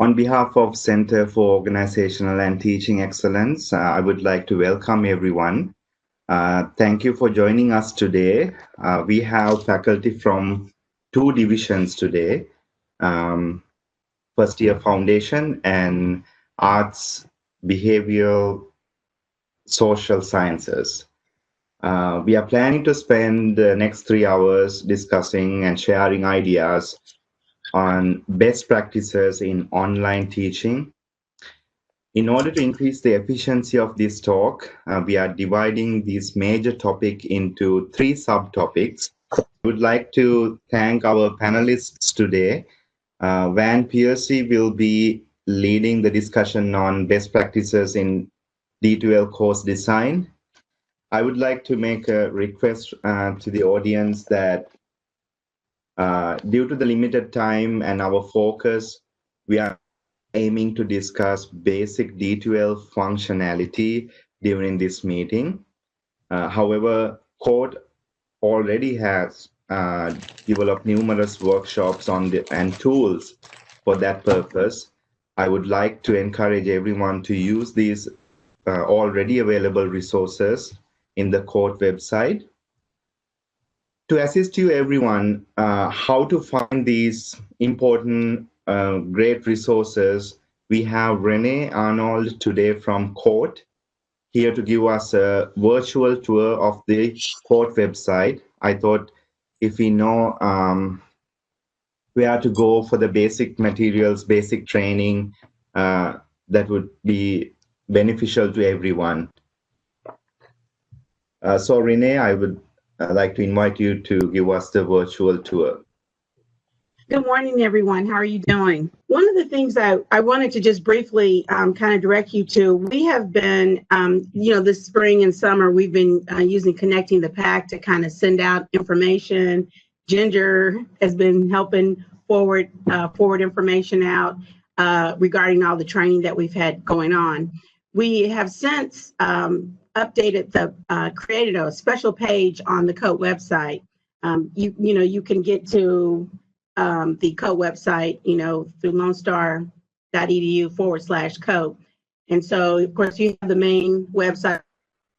On behalf of Center for Organizational and Teaching Excellence, I would like to welcome everyone. Thank you for joining us today. We have faculty from two divisions today, first year foundation and arts, behavioral, social sciences. We are planning to spend the next 3 hours discussing and sharing ideas on best practices in online teaching. In order to increase the efficiency of this talk, we are dividing this major topic into 3 subtopics. I would like to thank our panelists today. Van Piercy will be leading the discussion on best practices in D2L course design. I would like to make a request to the audience that due to the limited time and our focus, we are aiming to discuss basic D2L functionality during this meeting. However, COTE already has developed numerous workshops and tools for that purpose. I would like to encourage everyone to use these already available resources in the COTE website. To assist you everyone, how to find these important great resources, we have Renee Arnold today from COTE here to give us a virtual tour of the COTE website. I thought if we know where to go for the basic materials, basic training, that would be beneficial to everyone. So Renee, I would I'd like to invite you to give us the virtual tour. Good morning, everyone. How are you doing? One of the things I wanted to just briefly kind of direct you to, we have been, this spring and summer, we've been using Connecting the Pack to kind of send out information. Ginger has been helping forward information out regarding all the training that we've had going on. We have since updated created a special page on the COTE website. You can get to the COTE website, through lonestar.edu/COTE. And so, of course, you have the main website.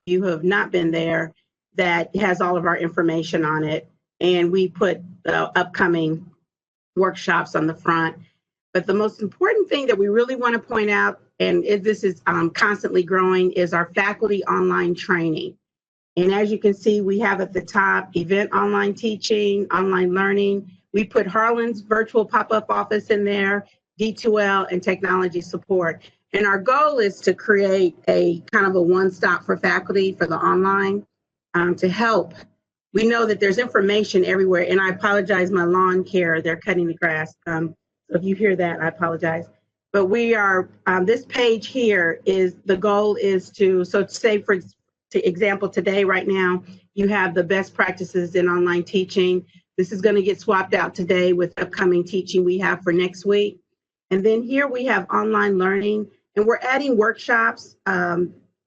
You have not been there, that has all of our information on it. And we put the upcoming workshops on the front. But the most important thing that we really want to point out, and this is constantly growing, is our faculty online training. And as you can see, we have at the top event online teaching, online learning. We put Harlan's virtual pop-up office in there, D2L, and technology support. And our goal is to create a kind of a one-stop for faculty for the online to help. We know that there's information everywhere, and I apologize, my lawn care, they're cutting the grass. So if you hear that, I apologize. But we are, this page here is, the goal is to, so say for example, today, right now, you have the best practices in online teaching. This is going to get swapped out today with upcoming teaching we have for next week. And then here we have online learning, and we're adding workshops,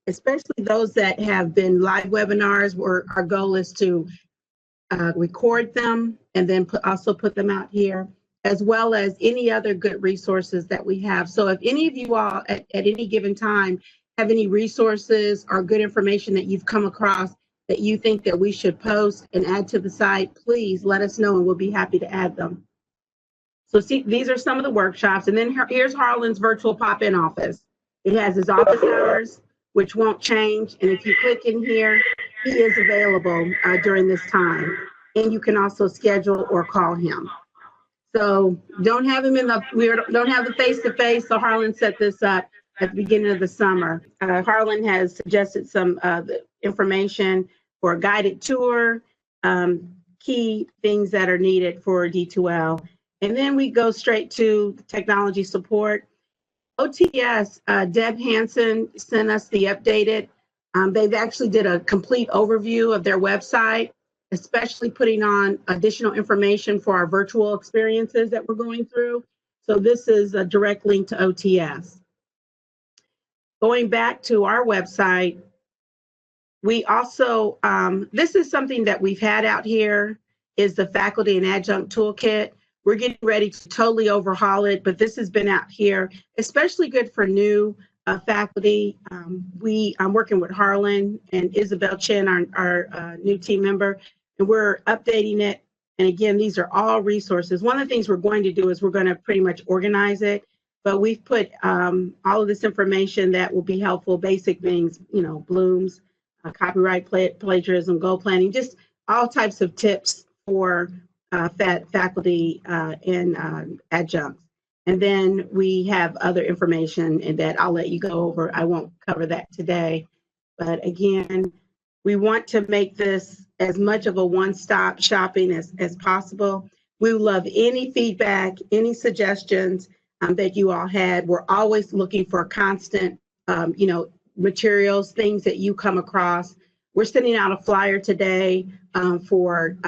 especially those that have been live webinars, where our goal is to record them and then also put them out here, as well as any other good resources that we have. So if any of you all at any given time have any resources or good information that you've come across that you think that we should post and add to the site, please let us know and we'll be happy to add them. So see, these are some of the workshops. And then here's Harlan's virtual pop-in office. It has his office hours, which won't change. And if you click in here, he is available during this time. And you can also schedule or call him. So don't have him don't have the face-to-face. So Harlan set this up at the beginning of the summer. Harlan has suggested some information for a guided tour, key things that are needed for D2L. And then we go straight to technology support. OTS, Deb Hansen sent us the updated. They've actually did a complete overview of their website, especially putting on additional information for our virtual experiences that we're going through. So this is a direct link to OTS. Going back to our website, we also, this is something that we've had out here, is the Faculty and Adjunct Toolkit. We're getting ready to totally overhaul it, but this has been out here, especially good for new faculty. I'm working with Harlan and Isabel Chen, our new team member, and we're updating it. And again, these are all resources. One of the things we're going to do is we're going to pretty much organize it, but we've put all of this information that will be helpful, basic things, you know, Bloom's, copyright plagiarism, goal planning, just all types of tips for faculty and adjuncts. And then we have other information and that I'll let you go over. I won't cover that today. But again, we want to make this as much of a one-stop shopping as possible. We would love any feedback, any suggestions that you all had. We're always looking for constant, you know, materials, things that you come across. We're sending out a flyer today for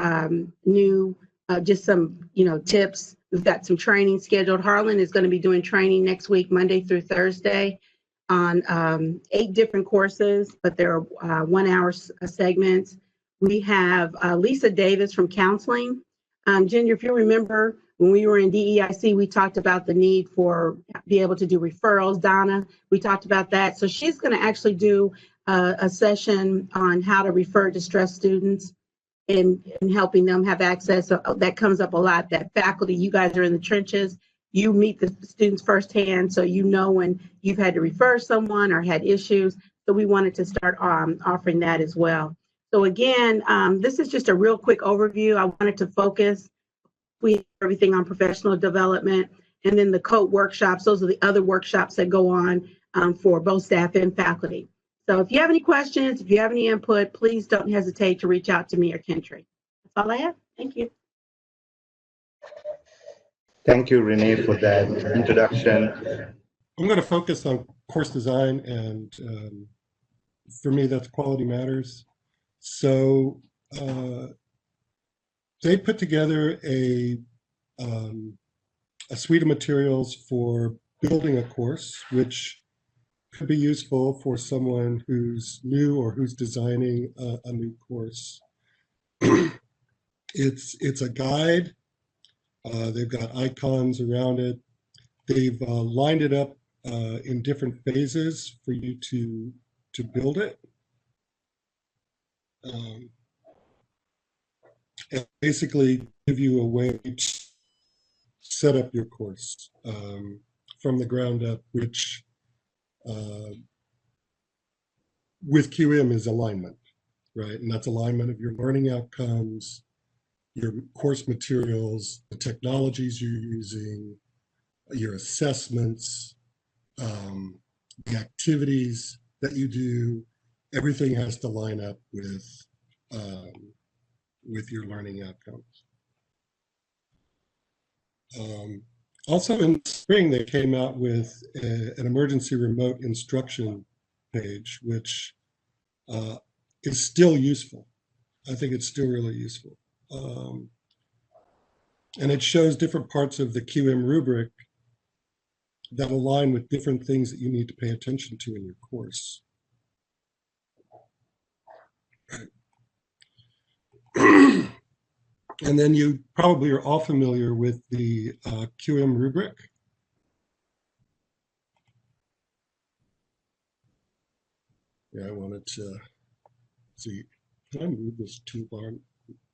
new, just some, you know, tips. We've got some training scheduled. Harlan is going to be doing training next week, Monday through Thursday, on 8 different courses, but they're 1-hour segments. We have Lisa Davis from counseling. Ginger, if you remember, when we were in DEIC, we talked about the need for be able to do referrals. Donna, we talked about that. So she's going to actually do a session on how to refer distressed students and helping them have access. So that comes up a lot, that faculty, you guys are in the trenches, you meet the students firsthand, so you know when you've had to refer someone or had issues. So we wanted to start offering that as well. So again, this is just a real quick overview. I wanted to focus, we have everything on professional development, and then the COTE workshops. Those are the other workshops that go on for both staff and faculty. So if you have any questions, if you have any input, please don't hesitate to reach out to me or Kentry. That's all I have. Thank you. Thank you, Renee, for that introduction. I'm going to focus on course design, and for me, that's quality matters. So they put together a suite of materials for building a course, which could be useful for someone who's new or who's designing a new course. It's a guide. They've got icons around it. They've lined it up in different phases for you to build it. And basically give you a way to set up your course from the ground up, which with QM is alignment, right? And that's alignment of your learning outcomes, your course materials, the technologies you're using, your assessments, the activities that you do. Everything has to line up with your learning outcomes. Also in spring, they came out with an emergency remote instruction page, which is still useful. I think it's still really useful. And it shows different parts of the QM rubric that align with different things that you need to pay attention to in your course. And then you probably are all familiar with the QM rubric. Yeah, I wanted to see, can I move this toolbar?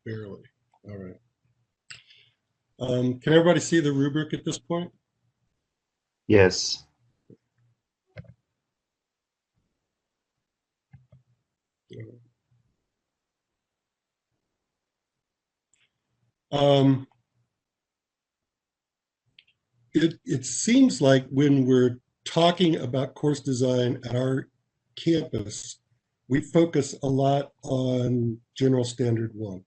Barely. All right. Can everybody see the rubric at this point? Yes. It seems like when we're talking about course design at our campus, we focus a lot on General Standard 1.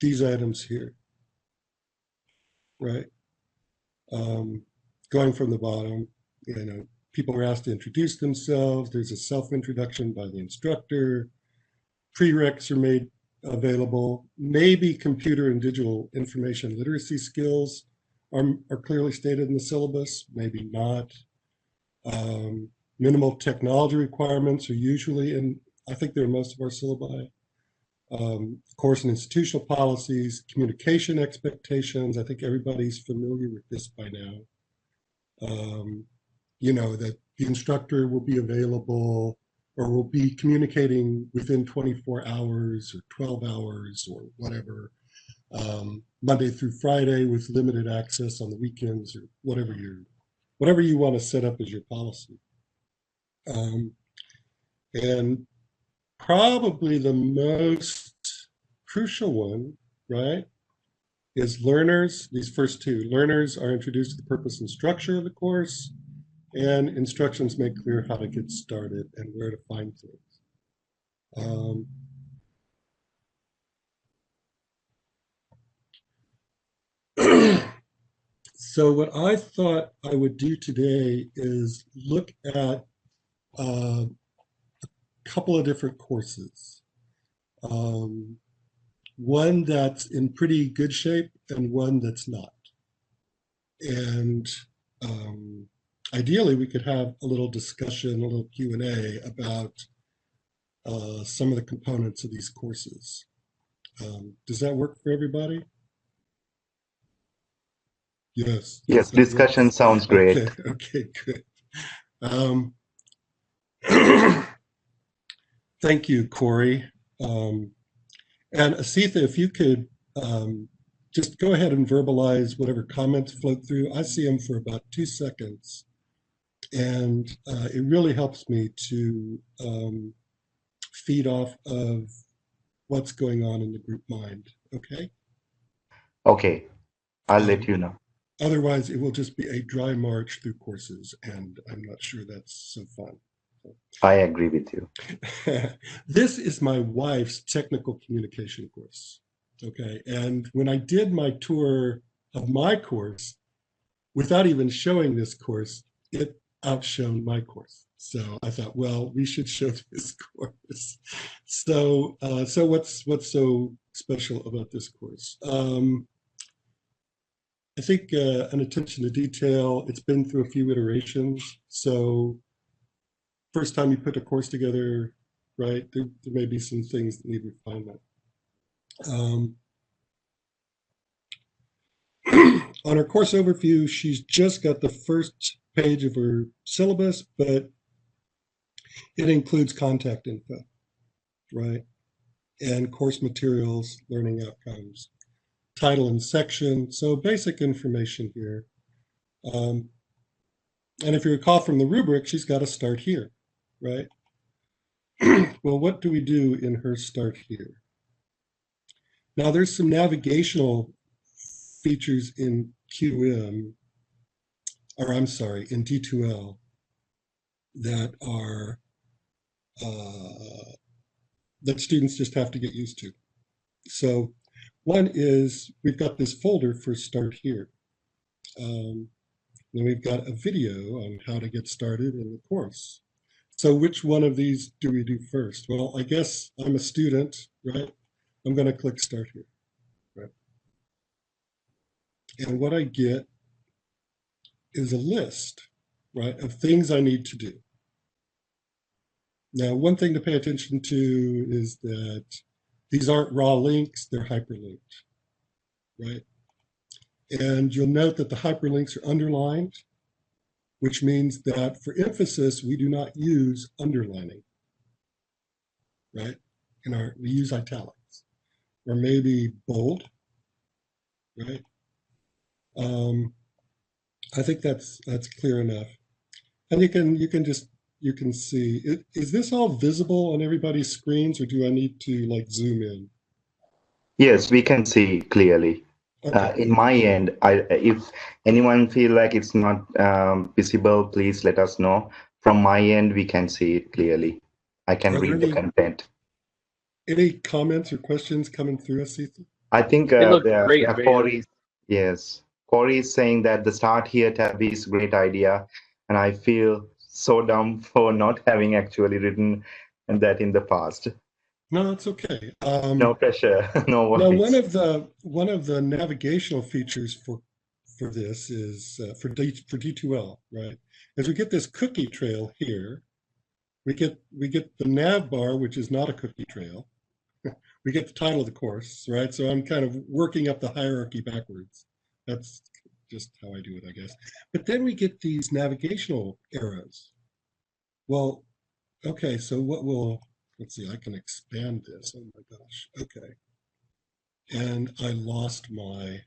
These items here, right? Going from the bottom, you know, people are asked to introduce themselves. There's a self-introduction by the instructor. Prereqs are made available. Maybe computer and digital information literacy skills are clearly stated in the syllabus, maybe not. Minimal technology requirements are usually in, I think they're in most of our syllabi. course and institutional policies, communication expectations. I think everybody's familiar with this by now. You know, that the instructor will be available or will be communicating within 24 hours or 12 hours or whatever, Monday through Friday with limited access on the weekends or whatever you want to set up as your policy. And probably the most crucial one, right, is learners. These first two, learners are introduced to the purpose and structure of the course, and instructions make clear how to get started and where to find things. So what I thought I would do today is look at a couple of different courses. One that's in pretty good shape and one that's not. And ideally, we could have a little discussion, a little Q&A about some of the components of these courses. Does that work for everybody? Yes. Yes, discussion sounds great. Okay, good. Thank you, Corey. And Asitha, if you could just go ahead and verbalize whatever comments float through. I see them for about 2 seconds. And it really helps me to feed off of what's going on in the group mind, okay? Okay, I'll let you know. Otherwise, it will just be a dry march through courses, and I'm not sure that's so fun. I agree with you. This is my wife's technical communication course, okay? And when I did my tour of my course, without even showing this course, it outshone my course. So I thought, well, we should show this course. So, what's so special about this course? I think an attention to detail. It's been through a few iterations. So first time you put a course together, right, there may be some things that need refinement. On her course overview, she's just got the first page of her syllabus, but it includes contact info, right? And course materials, learning outcomes, title and section, so basic information here. And if you recall from the rubric, she's got to start here, right? Well, what do we do in her start here? Now, there's some navigational features in QM, or I'm sorry, in D2L that are, that students just have to get used to. So one is we've got this folder for start here. Then we've got a video on how to get started in the course. So which one of these do we do first? Well, I guess I'm a student, right? I'm going to click start here, right? And what I get is a list, right, of things I need to do. Now, one thing to pay attention to is that these aren't raw links, they're hyperlinked, right? And you'll note that the hyperlinks are underlined, which means that for emphasis, we do not use underlining, right? We use italics, or maybe bold, right? I think that's clear enough. And you can see, is this all visible on everybody's screens, or do I need to like zoom in? Yes, we can see clearly. Okay. In my end, if anyone feel like it's not visible, please let us know. From my end, we can see it clearly. I can read the content. Any comments or questions coming through, Asitha? I think Corey, yes, Corey is saying that the start here tab is a great idea, and I feel so dumb for not having actually written that in the past. No, it's okay. No pressure. No worries. Now, one of the navigational features for this is for D2L, right? As we get this cookie trail here, we get the nav bar, which is not a cookie trail. we get the title of the course, right? So I'm kind of working up the hierarchy backwards. That's just how I do it, I guess. But then we get these navigational arrows. Well, okay, so what will, let's see, I can expand this. Oh my gosh, okay. And I lost my,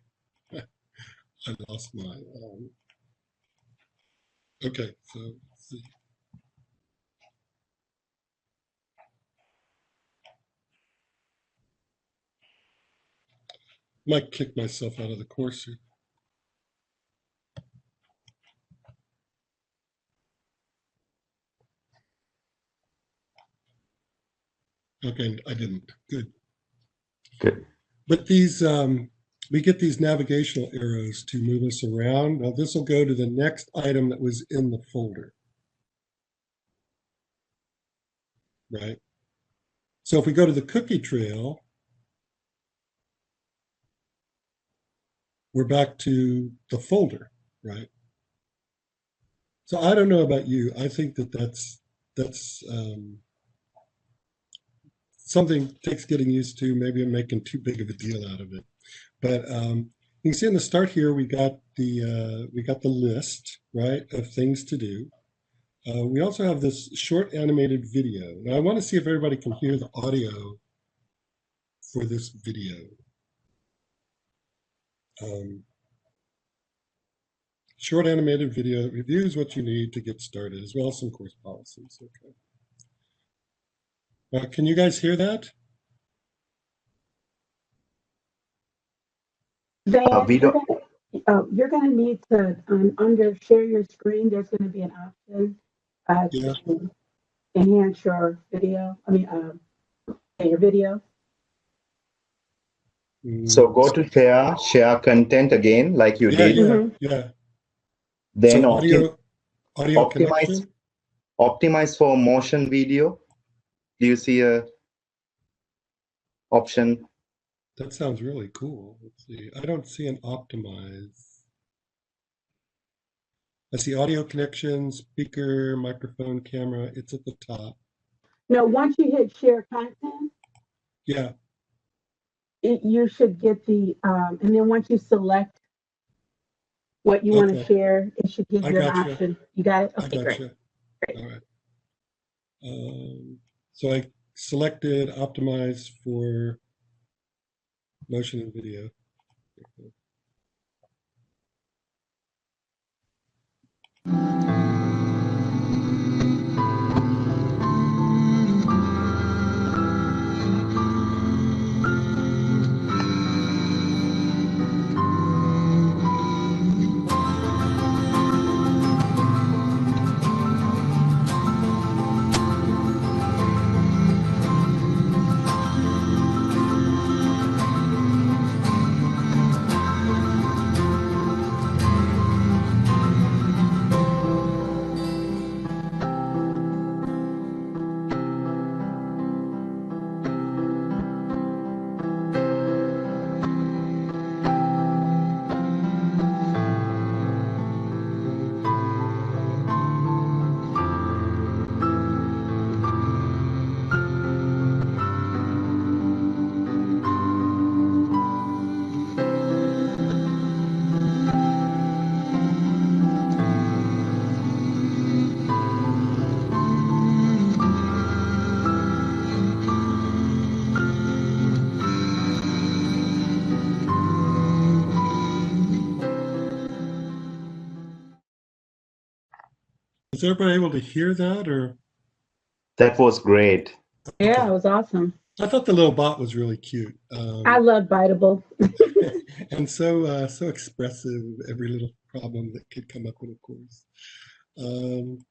okay, so let's see. Might kick myself out of the course here. Okay, I didn't. Good. Good. But these, we get these navigational arrows to move us around. Now this will go to the next item that was in the folder, right? So if we go to the cookie trail, we're back to the folder, right? So I don't know about you. I think that that's something takes getting used to. Maybe I'm making too big of a deal out of it. But you can see in the start here, we got the list, right, of things to do. We also have this short animated video. Now I want to see if everybody can hear the audio for this video. Short animated video that reviews what you need to get started, as well as some course policies. Okay. Can you guys hear that? Dan, We don't. you're gonna need to, under share your screen, there's gonna be an option Yeah. to enhance your video, your video. So go to share content again, like you Yeah, did. yeah. Then So audio optimize connection. for motion video. Do you see a option? That sounds really cool. Let's see. I don't see an optimize. I see audio connection, speaker, microphone, camera. It's at the top. No, once you hit share content, Yeah. you should get the, and then once you select what you want to Okay. share, it should give I you an gotcha. option. You got it? I Okay, great. gotcha. Great. All right. So I selected optimize for motion and video. Is everybody able to hear that, or? That was great. Yeah, Okay. it was awesome. I thought the little bot was really cute. I love Biteable. And so expressive of every little problem that could come up in a course. And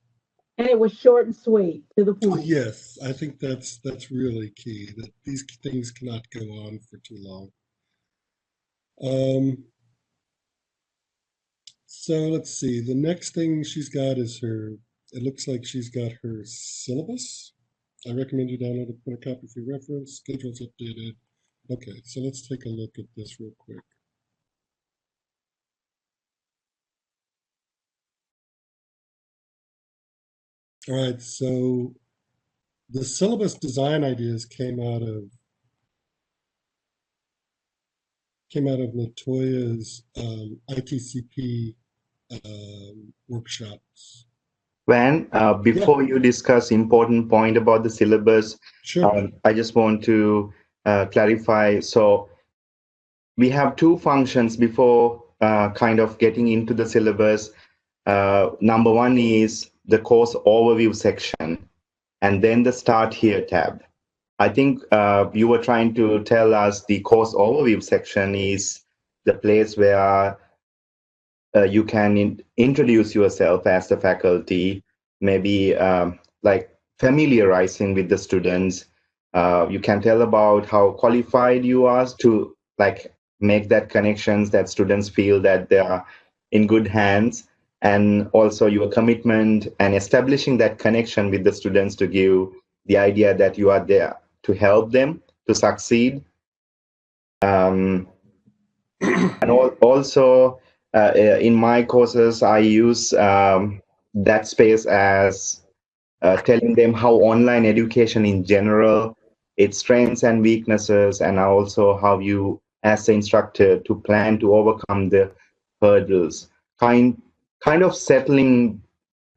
it was short and sweet, to the point. Yes, I think that's really key, that these things cannot go on for too long. So let's see, the next thing she's got is it looks like she's got her syllabus. I recommend you download it, put a copy for your reference, schedule's updated. Okay, so let's take a look at this real quick. All right, so the syllabus design ideas came out of came out of LaToya's ITCP workshops. Van, before you discuss important point about the syllabus, Sure. I just want to clarify. So we have two functions before kind of getting into the syllabus. Number one is the course overview section, and then the Start Here tab. I think you were trying to tell us the course overview section is the place where you can introduce yourself as the faculty, maybe like familiarizing with the students. You can tell about how qualified you are to like make that connections that students feel that they are in good hands, and also your commitment and establishing that connection with the students to give the idea that you are there to help them to succeed. And also in my courses, I use that space as telling them how online education in general, its strengths and weaknesses, and also how you, as the instructor, to plan to overcome the hurdles. Kind of settling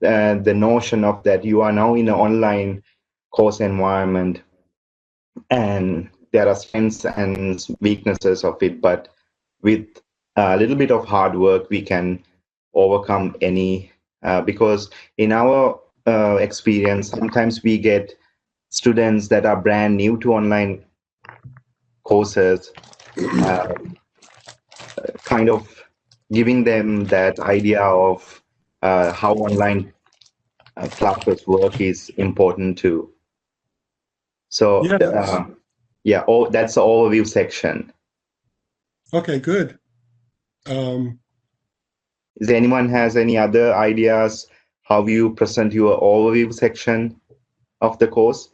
the notion of that you are now in an online course environment, and there are strengths and weaknesses of it, but with a little bit of hard work, we can overcome any, because in our experience, sometimes we get students that are brand new to online courses, kind of giving them that idea of how online classes work is important too. So Yes. yeah, that's the overview section. Okay, good. Is anyone has any other ideas how you present your overview section of the course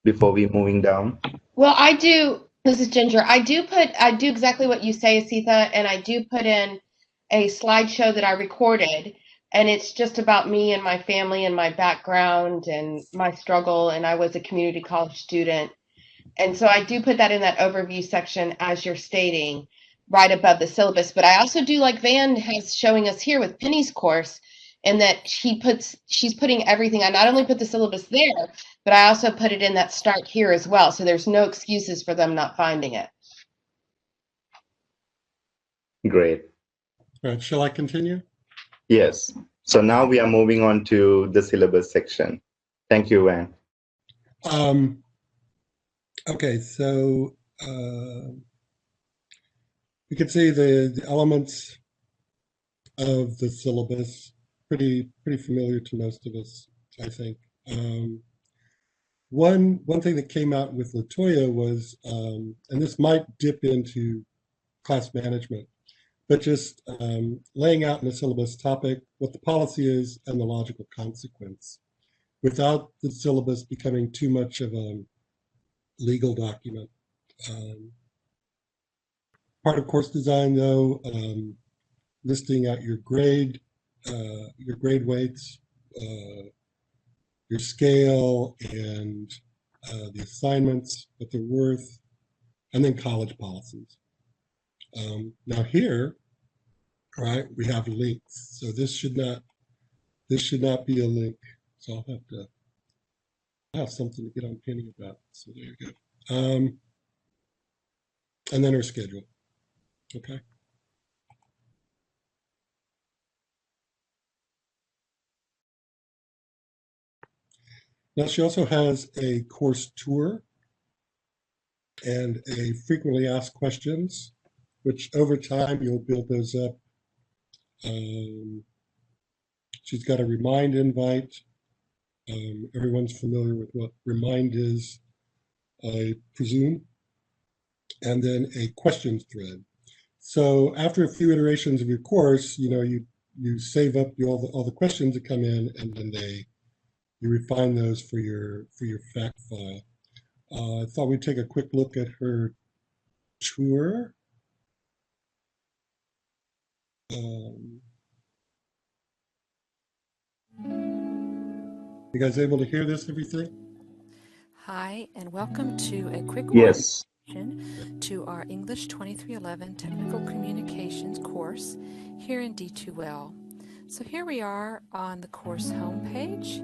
before we moving down? Well, I do. This is Ginger. I do exactly what you say, Asitha, and I do put in a slideshow that I recorded, and it's just about me and my family and my background and my struggle. And I was a community college student, and so I do put that in that overview section as you're stating, right above the syllabus. But I also do like Van has showing us here with Penny's course, and that she's putting everything. I not only put the syllabus there, but I also put it in that Start Here as well. So there's no excuses for them not finding it. Great. All right, shall I continue? Yes. So now we are moving on to the syllabus section. Thank you, Van. Okay, so you can see the elements of the syllabus, pretty familiar to most of us, I think. One thing that came out with LaToya was, and this might dip into class management, but just laying out in the syllabus topic what the policy is and the logical consequence, without the syllabus becoming too much of a legal document. Part of course design, though, listing out your grade weights, your scale, and the assignments, what they're worth, and then college policies. Now here, right, we have links. So this should not be a link. So I'll have something to get on Penny about. So there you go. And then our schedule. Okay. Now she also has a course tour and a frequently asked questions, which over time you'll build those up. She's got a remind invite. Everyone's familiar with what remind is, I presume. And then a questions thread. So after a few iterations of your course, you save up all the questions that come in, and then you refine those for your fact file. I thought we'd take a quick look at her tour. You guys able to hear this, everything? Hi, and welcome to a quick Yes. to our English 2311 Technical Communications course here in D2L. So here we are on the course homepage,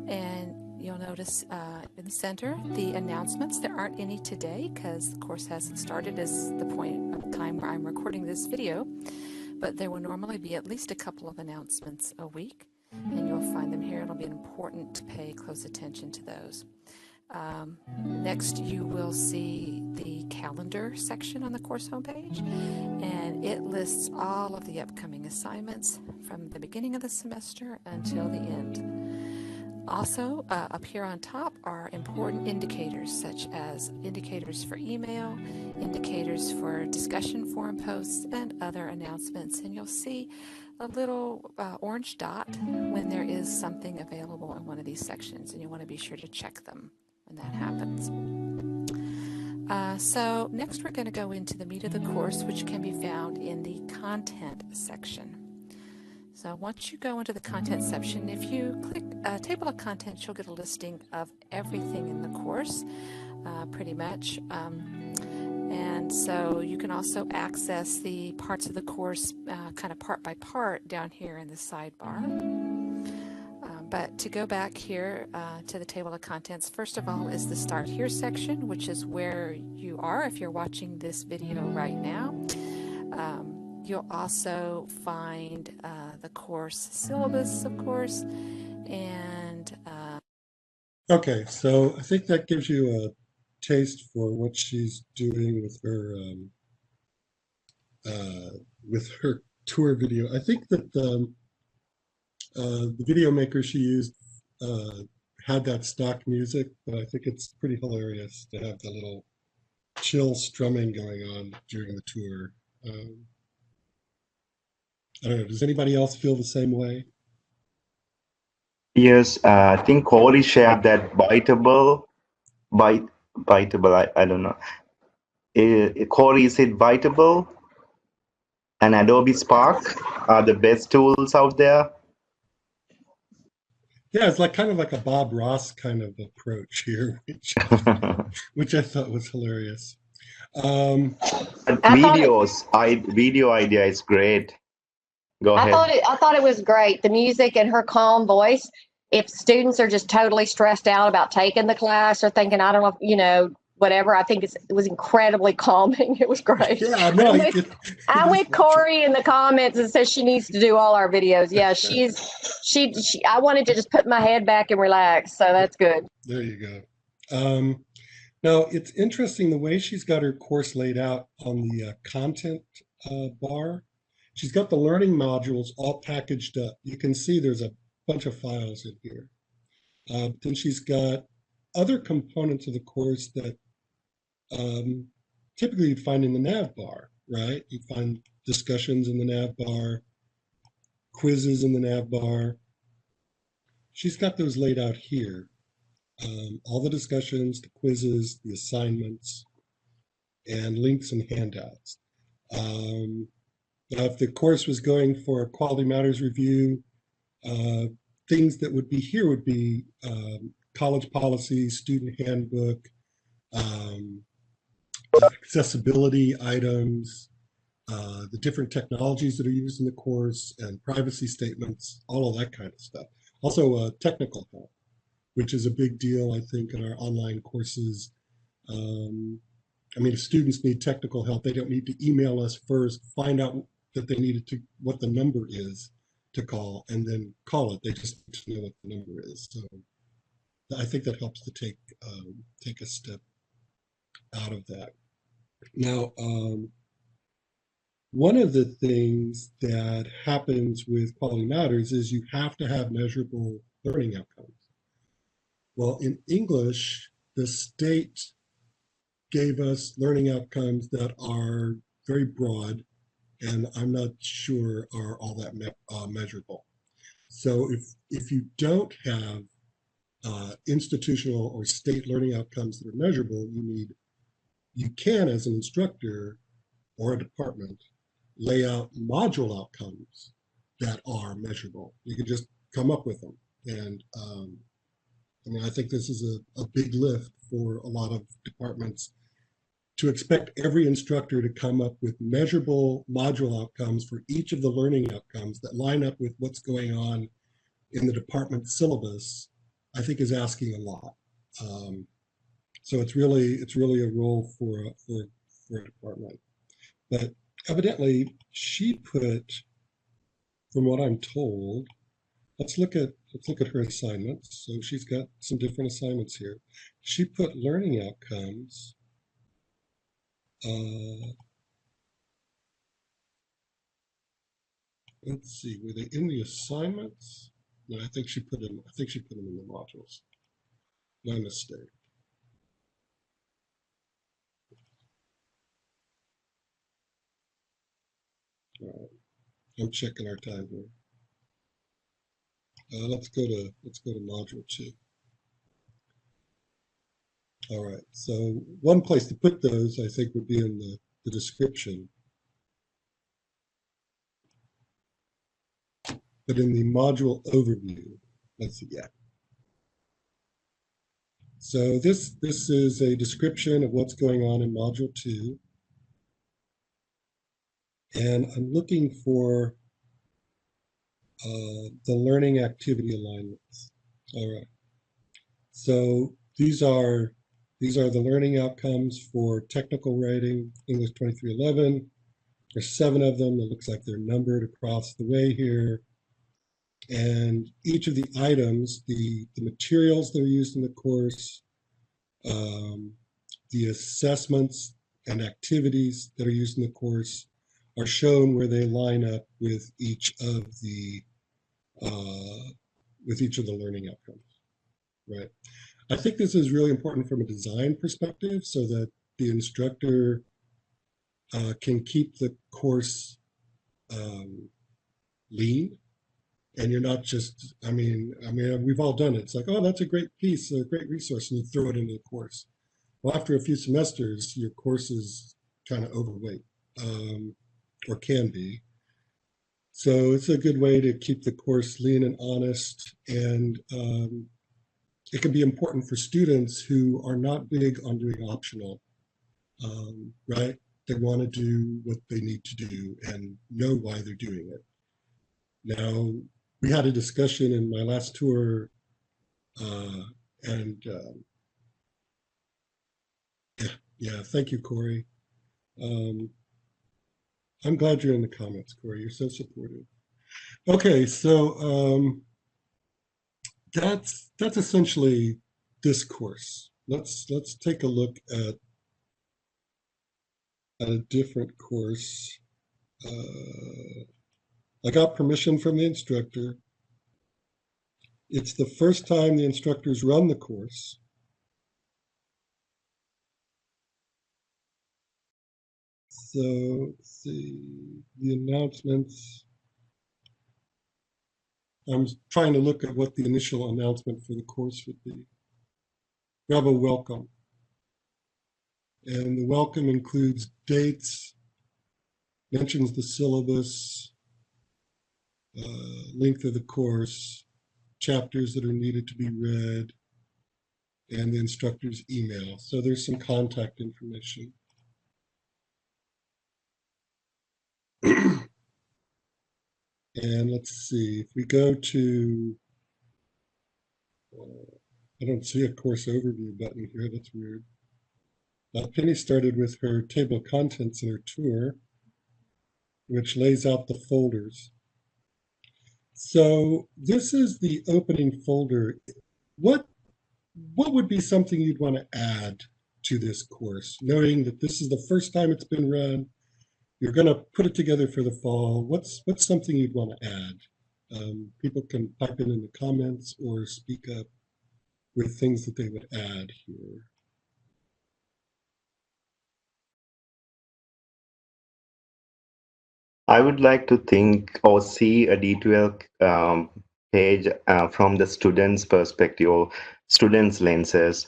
and you'll notice in the center the announcements. There aren't any today because the course hasn't started as the point of time where I'm recording this video, but there will normally be at least a couple of announcements a week, and you'll find them here. It'll be important to pay close attention to those. Next, you will see the calendar section on the course homepage, and it lists all of the upcoming assignments from the beginning of the semester until the end. Also, up here on top are important indicators, such as indicators for email, indicators for discussion forum posts, and other announcements. And you'll see a little orange dot when there is something available in one of these sections, and you want to be sure to check them when that happens. So next we're going to go into the meat of the course, which can be found in the content section. So once you go into the content section, if you click table of contents, you'll get a listing of everything in the course, pretty much. And so you can also access the parts of the course kind of part by part down here in the sidebar. But to go back here to the table of contents, first of all is the Start Here section, which is where you are if you're watching this video right now. You'll also find the course syllabus, of course, and... Okay, so I think that gives you a taste for what she's doing with her tour video. I think that the video maker she used had that stock music, but I think it's pretty hilarious to have the little chill strumming going on during the tour. I don't know, does anybody else feel the same way? Yes, I think Corey shared that Biteable, I don't know. Corey, is it Biteable and Adobe Spark are the best tools out there? Yeah, it's like kind of like a Bob Ross kind of approach here, which I thought was hilarious. Video idea is great. Go ahead. I thought it was great. The music and her calm voice. If students are just totally stressed out about taking the class or thinking, I don't know, you know, whatever, I think it was incredibly calming. It was great. Yeah, no, I'm with Corey in the comments and says she needs to do all our videos. Yeah, I wanted to just put my head back and relax. So that's good. There you go. Now, it's interesting the way she's got her course laid out on the content bar. She's got the learning modules all packaged up. You can see there's a bunch of files in here. Then she's got other components of the course that typically you'd find in the nav bar, right? You'd find discussions in the nav bar, quizzes in the nav bar. She's got those laid out here. All the discussions, the quizzes, the assignments, and links and handouts. Now, if the course was going for a Quality Matters review, things that would be here would be college policy, student handbook, accessibility items, the different technologies that are used in the course, and privacy statements, all of that kind of stuff. Also, technical help, which is a big deal, I think, in our online courses. I mean, if students need technical help, they don't need to email us first, find out that they needed to, what the number is to call, and then call it. They just need to know what the number is. So I think that helps to take a step out of that. Now, one of the things that happens with Quality Matters is you have to have measurable learning outcomes. Well, in English, the state gave us learning outcomes that are very broad, and I'm not sure are all that measurable. So if you don't have institutional or state learning outcomes that are measurable, you can, as an instructor or a department, lay out module outcomes that are measurable. You can just come up with them. And I mean, I think this is a big lift for a lot of departments to expect every instructor to come up with measurable module outcomes for each of the learning outcomes that line up with what's going on in the department syllabus, I think is asking a lot. So it's really a role for a department. But evidently, she put, from what I'm told, let's look at her assignments. So she's got some different assignments here. She put learning outcomes. Let's see, were they in the assignments? No, I think she put them in the modules. My mistake. All right. I'm checking our time here. Let's go to module 2. All right. So one place to put those, I think, would be in the description. But in the module overview, let's see. Yeah. So this is a description of what's going on in module 2. And I'm looking for the learning activity alignments. All right. So these are the learning outcomes for technical writing, English 2311. There's 7 of them. It looks like they're numbered across the way here. And each of the items, the materials that are used in the course, the assessments and activities that are used in the course are shown where they line up with each of the learning outcomes, right? I think this is really important from a design perspective so that the instructor can keep the course lean, and you're not just, I mean, we've all done it. It's like, oh, that's a great piece, a great resource, and you throw it into the course. Well, after a few semesters, your course is kind of overweight, or can be. So it's a good way to keep the course lean and honest, and it can be important for students who are not big on doing optional, right? They want to do what they need to do and know why they're doing it. Now, we had a discussion in my last tour, and yeah, thank you, Corey. I'm glad you're in the comments, Corey. You're so supportive. Okay, so that's essentially this course. Let's take a look at a different course. I got permission from the instructor. It's the first time the instructors run the course. So let's see the announcements. I'm trying to look at what the initial announcement for the course would be. We have a welcome. And the welcome includes dates, mentions the syllabus, length of the course, chapters that are needed to be read, and the instructor's email. So there's some contact information. And let's see, if we go to, I don't see a course overview button here, that's weird. Penny started with her table of contents in her tour, which lays out the folders. So this is the opening folder. What would be something you'd want to add to this course, knowing that this is the first time it's been run? You're going to put it together for the fall. What's something you'd want to add? People can pipe in the comments or speak up with things that they would add here. I would like to think or see a D12 page from the student's perspective or student's lenses.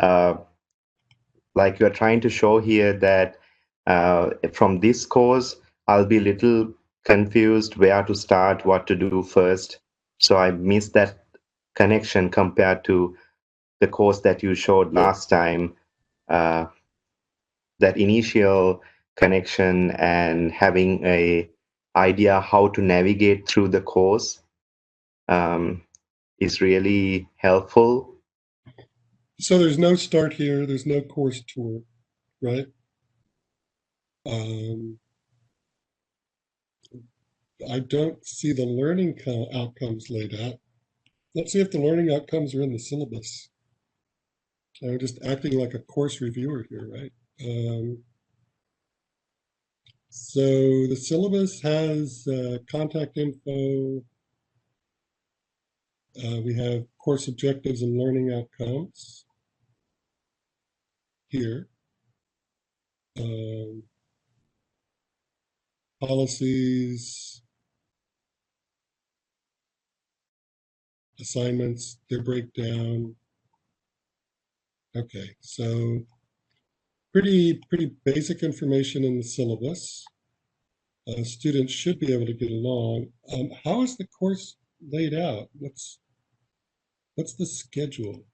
Like you're trying to show here that from this course, I'll be a little confused where to start, what to do first. So I missed that connection compared to the course that you showed last time. that initial connection and having a idea how to navigate through the course is really helpful. So there's no start here, there's no course tour, right? I don't see the learning outcomes laid out. Let's see if the learning outcomes are in the syllabus. I'm just acting like a course reviewer here, right? So the syllabus has contact info. We have course objectives and learning outcomes here. Policies, assignments, their breakdown. Okay, so pretty basic information in the syllabus. Students should be able to get along. How is the course laid out? What's the schedule?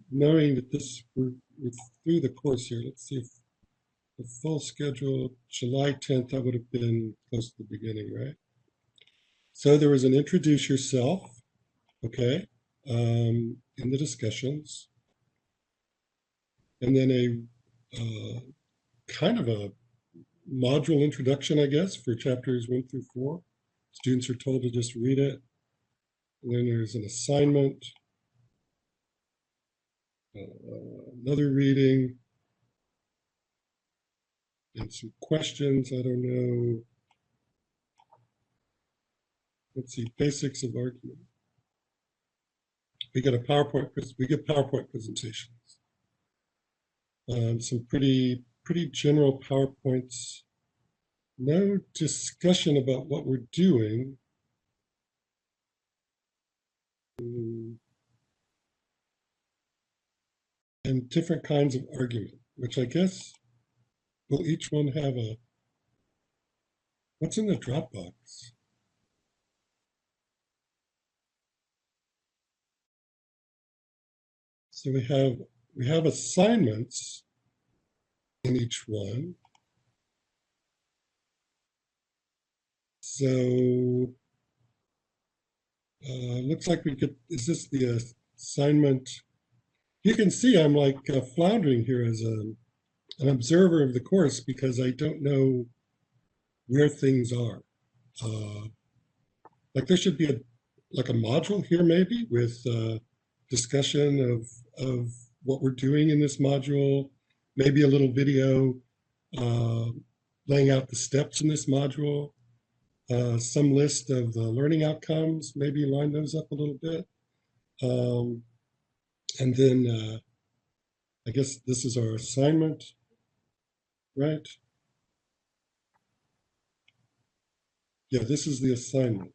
Knowing that we're through the course here, let's see if the full schedule, July 10th, that would have been close to the beginning, right? So there was an introduce yourself, okay, in the discussions. And then a kind of a module introduction, I guess, for chapters 1 through 4. Students are told to just read it. And then there's an assignment, another reading, and some questions. I don't know. Let's see, basics of argument. We get PowerPoint presentations. Some pretty general PowerPoints. No discussion about what we're doing. And different kinds of argument, which I guess will each one have what's in the Dropbox? So we have assignments in each one. So looks like we could, is this the assignment? You can see I'm like floundering here as an observer of the course because I don't know where things are. Like there should be a module here maybe with discussion of what we're doing in this module, maybe a little video laying out the steps in this module, some list of the learning outcomes, maybe line those up a little bit. And then I guess this is our assignment, right? Yeah, this is the assignment.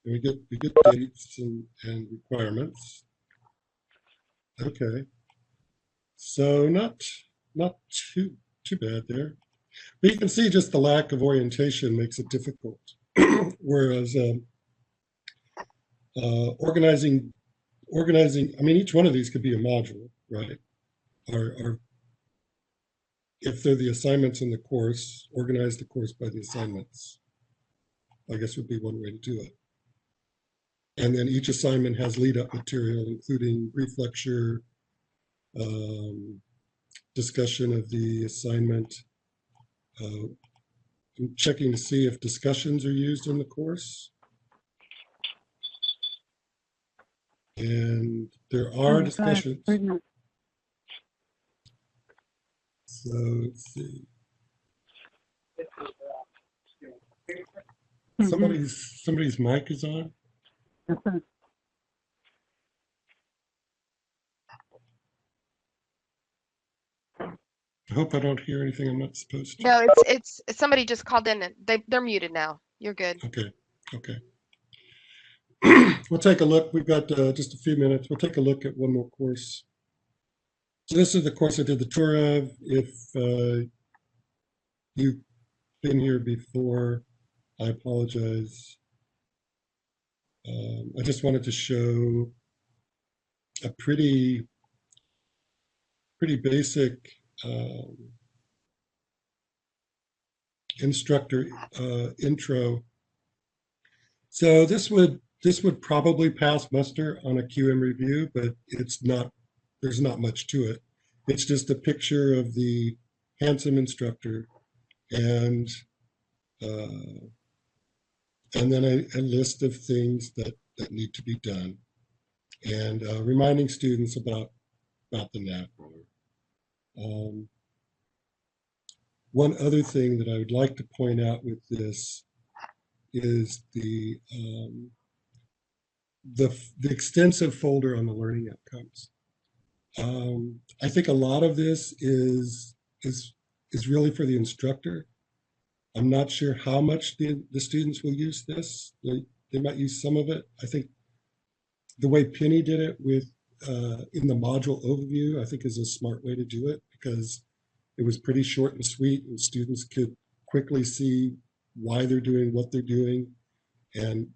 And we get dates and requirements. Okay. So not too bad there. But you can see just the lack of orientation makes it difficult. Whereas organizing, I mean, each one of these could be a module, right? Or if they're the assignments in the course, organize the course by the assignments, I guess would be one way to do it. And then each assignment has lead-up material, including brief lecture, discussion of the assignment, checking to see if discussions are used in the course. And there are discussions. So let's see. Somebody's mic is on. I hope I don't hear anything I'm not supposed to. No, it's somebody just called in and they're muted now. You're good. Okay. We'll take a look. We've got just a few minutes. We'll take a look at one more course. So this is the course I did the tour of. If you've been here before, I apologize. I just wanted to show a pretty pretty basic instructor intro. So this would probably pass muster on a QM review, but there's not much to it. It's just a picture of the handsome instructor and then a list of things that need to be done, and reminding students about the nav roller. One other thing that I would like to point out with this is the extensive folder on the learning outcomes. I think a lot of this is really for the instructor. I'm not sure how much the students will use this. They might use some of it. I think the way Penny did it with in the module overview, I think is a smart way to do it, because it was pretty short and sweet, and students could quickly see why they're doing what they're doing and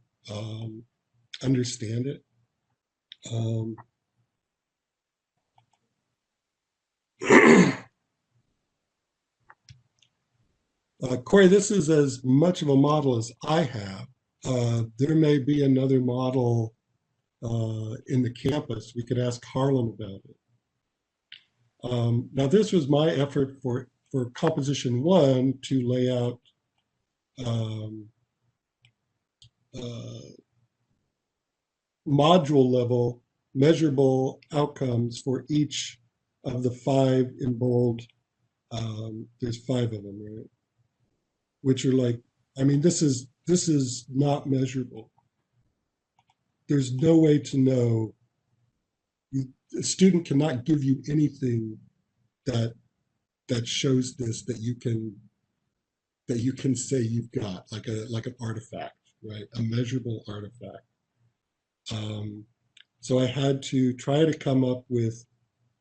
understand it. Corey, this is as much of a model as I have. There may be another model in the campus. We could ask Harlem about it. Now, this was my effort for Composition 1 to lay out module level measurable outcomes for each of the 5 in bold. There's 5 of them, right? Which are like, I mean, this is not measurable. There's no way to know. A student cannot give you anything that shows this that you can say you've got, like an artifact, right? A measurable artifact. So I had to try to come up with,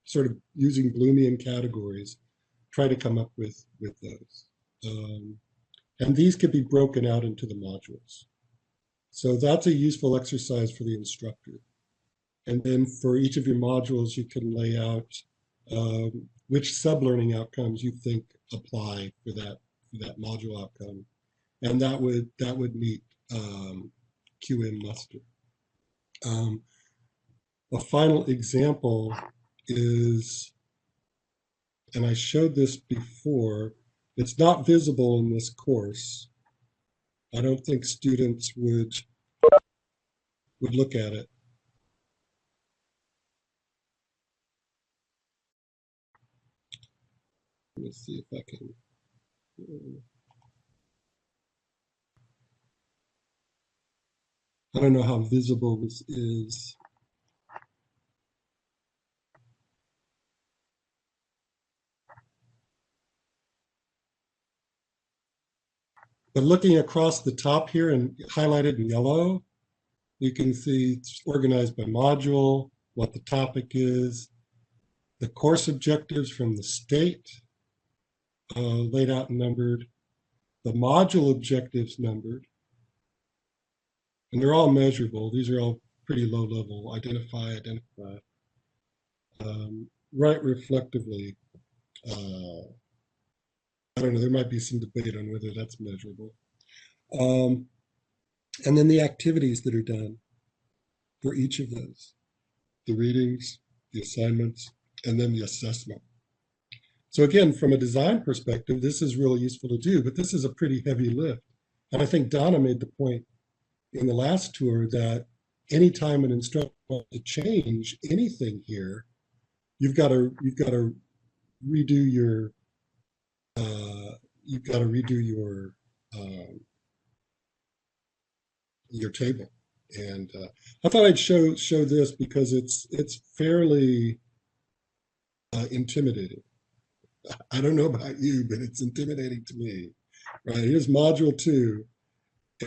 sort of using Bloomian categories, try to come up with those. And these could be broken out into the modules. So that's a useful exercise for the instructor. And then for each of your modules, you can lay out which sub-learning outcomes you think apply for that module outcome. And that would meet QM muster. A final example is, and I showed this before, it's not visible in this course. I don't think students would look at it. Let me see if I can. I don't know how visible this is. But looking across the top here and highlighted in yellow, you can see it's organized by module, what the topic is, the course objectives from the state, laid out and numbered, the module objectives numbered, and they're all measurable. These are all pretty low level, identify. Write reflectively. I don't know, there might be some debate on whether that's measurable. And then the activities that are done for each of those, the readings, the assignments, and then the assessment. So again, from a design perspective, this is really useful to do, but this is a pretty heavy lift. And I think Donna made the point in the last tour that anytime an instructor wants to change anything here, you've got to redo your your table. And I thought I'd show this because it's fairly intimidating. I don't know about you, but it's intimidating to me. Right, here's module 2,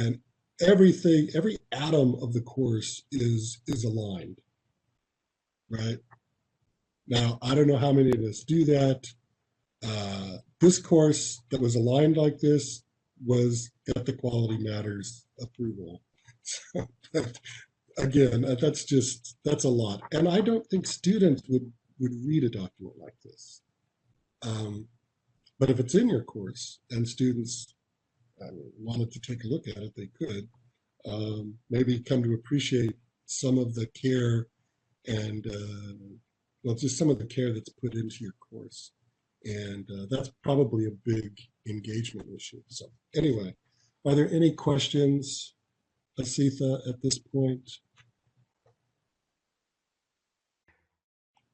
and everything, every atom of the course is aligned. Right now, I don't know how many of us do that. This course that was aligned like this was got the Quality Matters approval. So, again, that's a lot. And I don't think students would read a document like this. But if it's in your course and students wanted to take a look at it, they could maybe come to appreciate some of the care and well, just some of the care that's put into your course. And that's probably a big engagement issue. So anyway, are there any questions, Asitha, at this point?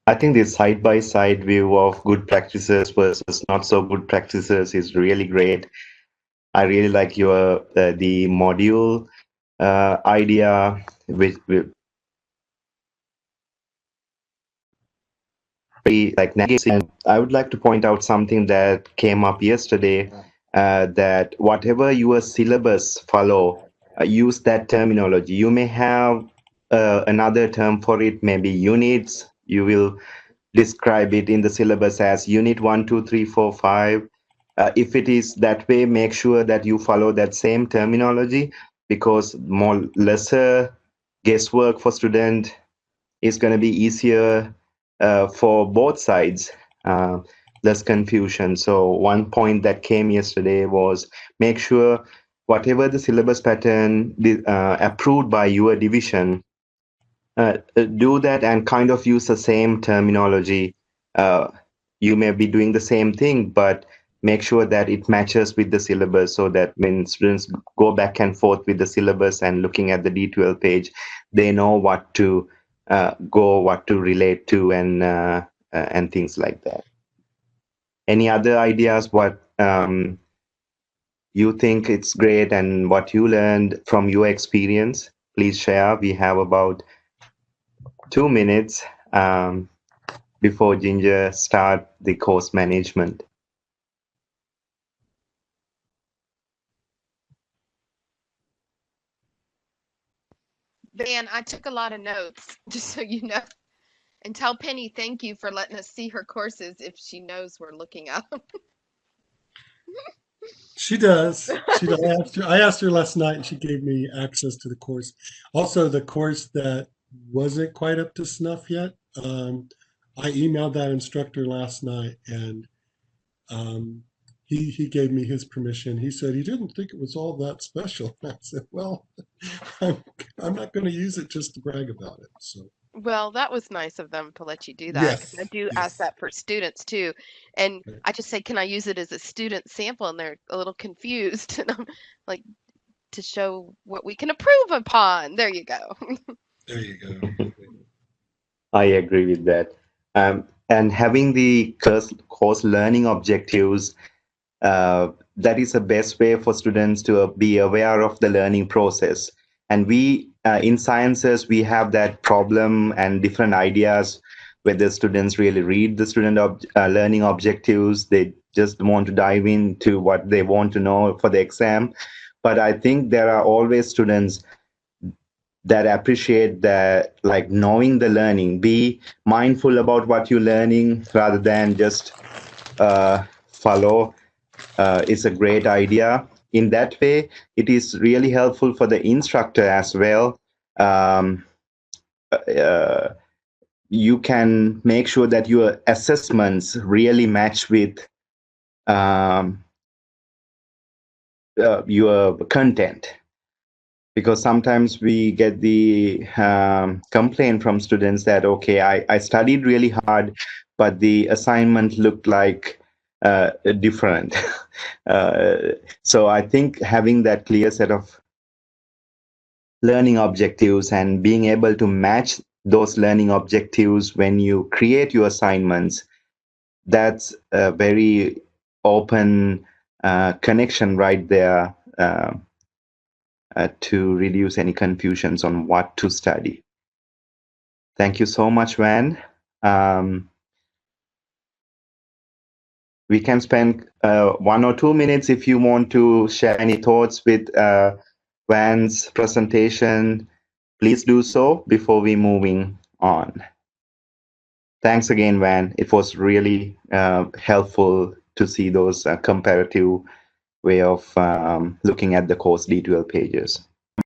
I think this side-by-side view of good practices versus not so good practices is really great. I really like your the module idea, which like navigating. I would like to point out something that came up yesterday, that whatever your syllabus follow, use that terminology. You may have another term for it, maybe units. You will describe it in the syllabus as unit 1, 2, 3, 4, 5. If it is that way, make sure that you follow that same terminology, because more lesser guesswork for student is going to be easier for both sides, less confusion. So one point that came yesterday was make sure whatever the syllabus pattern approved by your division, do that and kind of use the same terminology. You may be doing the same thing, but make sure that it matches with the syllabus, so that when students go back and forth with the syllabus and looking at the D12 page, they know what to what to relate to, and things like that. Any other ideas what you think it's great and what you learned from your experience? Please share. We have about 2 minutes before Ginger start the course management. Van, I took a lot of notes, just so you know. And tell Penny thank you for letting us see her courses if she knows we're looking at them. She does. She does. I asked her last night and she gave me access to the course. Also, the course that wasn't quite up to snuff yet, I emailed that instructor last night, and he gave me his permission. He said he didn't think it was all that special. I said, well, I'm not going to use it just to brag about it. So. Well, that was nice of them to let you do that. 'Cause I do ask that for students too. And I just say, can I use it as a student sample? And they're a little confused. And I'm like, to show what we can improve upon. There you go. There you go. I agree with that. And having the course learning objectives, that is the best way for students to be aware of the learning process. And we, in sciences, we have that problem and different ideas whether students really read the student learning objectives. They just want to dive into what they want to know for the exam. But I think there are always students that appreciate that, like knowing the learning, be mindful about what you're learning rather than just follow. It's a great idea. In that way, it is really helpful for the instructor as well. You can make sure that your assessments really match with your content. Because sometimes we get the complaint from students that, okay, I studied really hard, but the assignment looked like different. So I think having that clear set of learning objectives and being able to match those learning objectives when you create your assignments, that's a very open connection right there. To reduce any confusions on what to study. Thank you so much, Van. We can spend 1 or 2 minutes if you want to share any thoughts with Van's presentation. Please do so before we moving on. Thanks again, Van. It was really helpful to see those comparative way of looking at the course D12 pages.